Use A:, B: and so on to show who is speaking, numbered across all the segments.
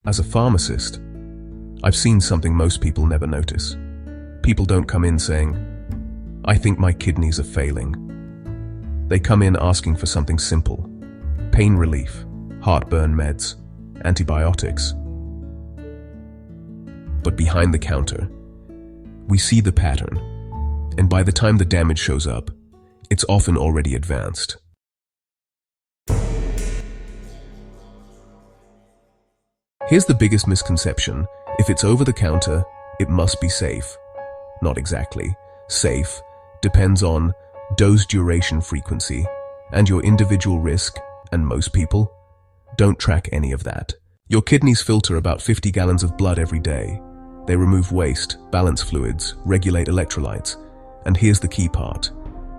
A: As a pharmacist, I've seen something most people never notice. People don't come in saying, "I think my kidneys are failing." They come in asking for something simple: pain relief, heartburn meds, antibiotics. But behind the counter, we see the pattern, and by the time the damage shows up, it's often already advanced. Here's the biggest misconception: if it's over the counter, it must be safe. Not exactly. Safe depends on dose, duration, frequency, and your individual risk, and most people don't track any of that. Your kidneys filter about 50 gallons of blood every day. They remove waste, balance fluids, regulate electrolytes, and here's the key part: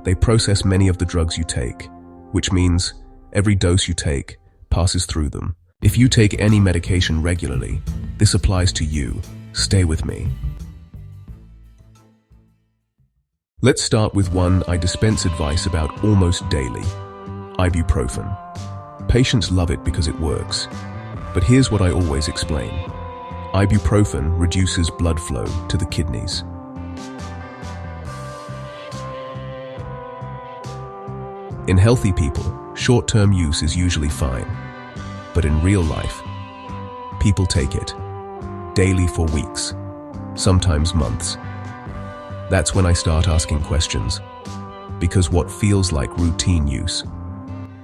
A: they process many of the drugs you take, which means every dose you take passes through them. If you take any medication regularly, this applies to you. Stay with me. Let's start with one I dispense advice about almost daily: ibuprofen. Patients love it because it works. But here's what I always explain. Ibuprofen reduces blood flow to the kidneys. In healthy people, short-term use is usually fine. But in real life, people take it daily for weeks, sometimes months. That's when I start asking questions, because what feels like routine use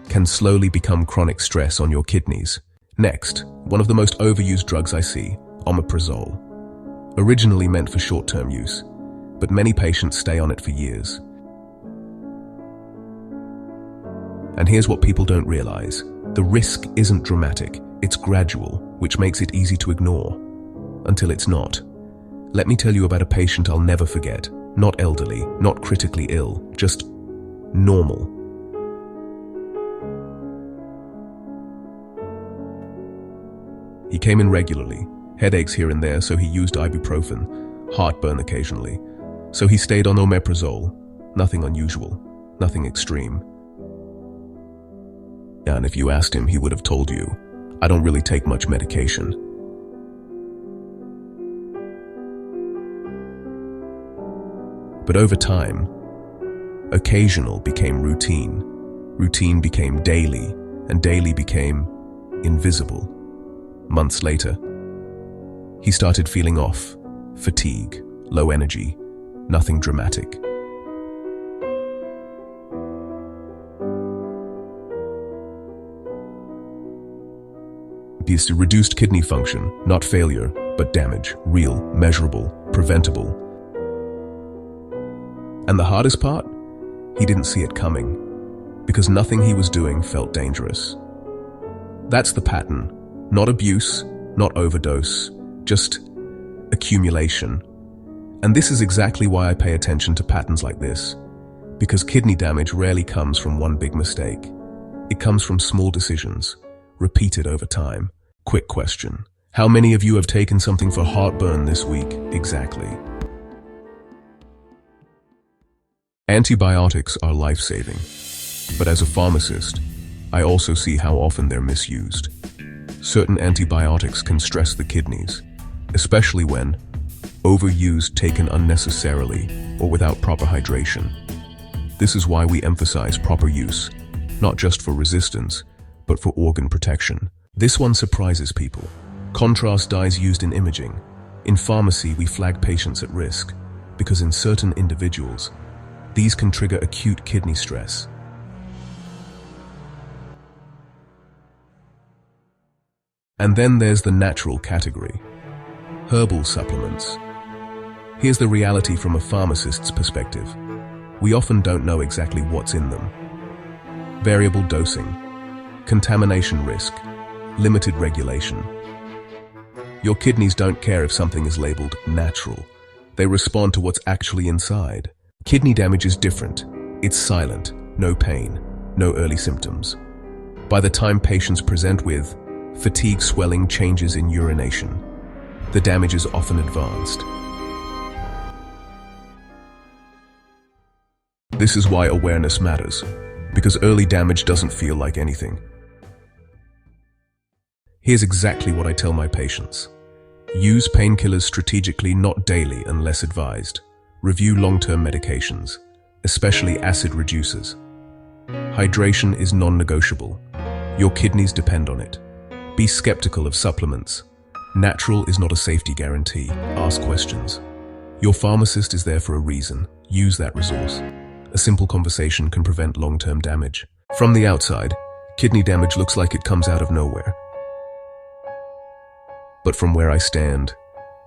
A: can slowly become chronic stress on your kidneys. Next, one of the most overused drugs I see, omeprazole. Originally meant for short-term use, but many patients stay on it for years. And here's what people don't realize: the risk isn't dramatic, it's gradual, which makes it easy to ignore, until it's not. Let me tell you about a patient I'll never forget. Not elderly, not critically ill, just normal. He came in regularly, headaches here and there, so he used ibuprofen, heartburn occasionally. So he stayed on omeprazole. Nothing unusual, nothing extreme. And if you asked him, he would have told you, "I don't really take much medication." But over time, occasional became routine, routine became daily, and daily became invisible. Months later, he started feeling off, fatigue, low energy, nothing dramatic. This reduced kidney function, not failure, but damage, real, measurable, preventable. And the hardest part? He didn't see it coming, because nothing he was doing felt dangerous. That's the pattern. Not abuse, not overdose, just accumulation. And this is exactly why I pay attention to patterns like this, because kidney damage rarely comes from one big mistake. It comes from small decisions, repeated over time. Quick question: how many of you have taken something for heartburn this week? Exactly. Antibiotics are life-saving, but as a pharmacist, I also see how often they're misused. Certain antibiotics can stress the kidneys, especially when overused, taken unnecessarily, or without proper hydration. This is why we emphasize proper use, not just for resistance, but for organ protection. This one surprises people. Contrast dyes used in imaging. In pharmacy, we flag patients at risk, because in certain individuals, these can trigger acute kidney stress. And then there's the natural category: herbal supplements. Here's the reality from a pharmacist's perspective. We often don't know exactly what's in them. Variable dosing, contamination risk, limited regulation. Your kidneys don't care if something is labeled natural. They respond to what's actually inside. Kidney damage is different. It's silent, no pain, no early symptoms. By the time patients present with fatigue, swelling, changes in urination, the damage is often advanced. This is why awareness matters, because early damage doesn't feel like anything. Here's exactly what I tell my patients. Use painkillers strategically, not daily unless advised. Review long-term medications, especially acid reducers. Hydration is non-negotiable. Your kidneys depend on it. Be skeptical of supplements. Natural is not a safety guarantee. Ask questions. Your pharmacist is there for a reason. Use that resource. A simple conversation can prevent long-term damage. From the outside, kidney damage looks like it comes out of nowhere. But from where I stand,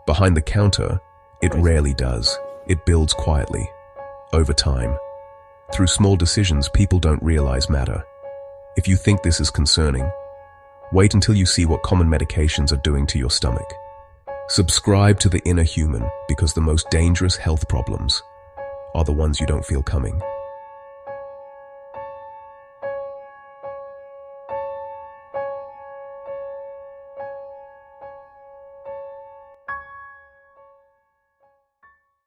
A: behind the counter, it rarely does. It builds quietly, over time. Through small decisions people don't realize matter. If you think this is concerning, wait until you see what common medications are doing to your stomach. Subscribe to the inner human, because the most dangerous health problems are the ones you don't feel coming.